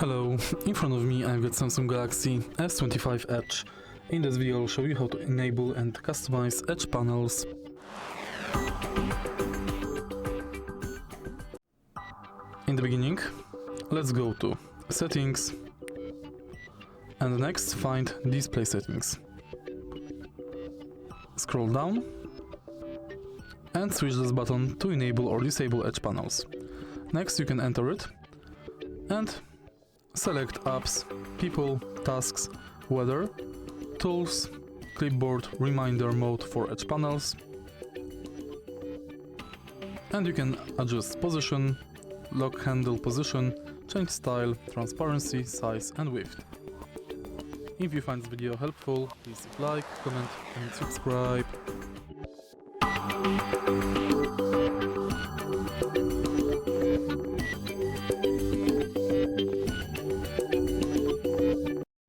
Hello, in front of me I've got Samsung Galaxy S25 Edge. In this video I'll show you how to enable and customize Edge panels. In the beginning, let's go to Settings and next find Display Settings. Scroll down and switch this button to enable or disable Edge panels. Next you can enter it and select Apps, People, Tasks, Weather, Tools, Clipboard, Reminder mode for Edge panels. And you can adjust position, lock handle position, change style, transparency, size and width. If you find this video helpful, please like, comment and subscribe.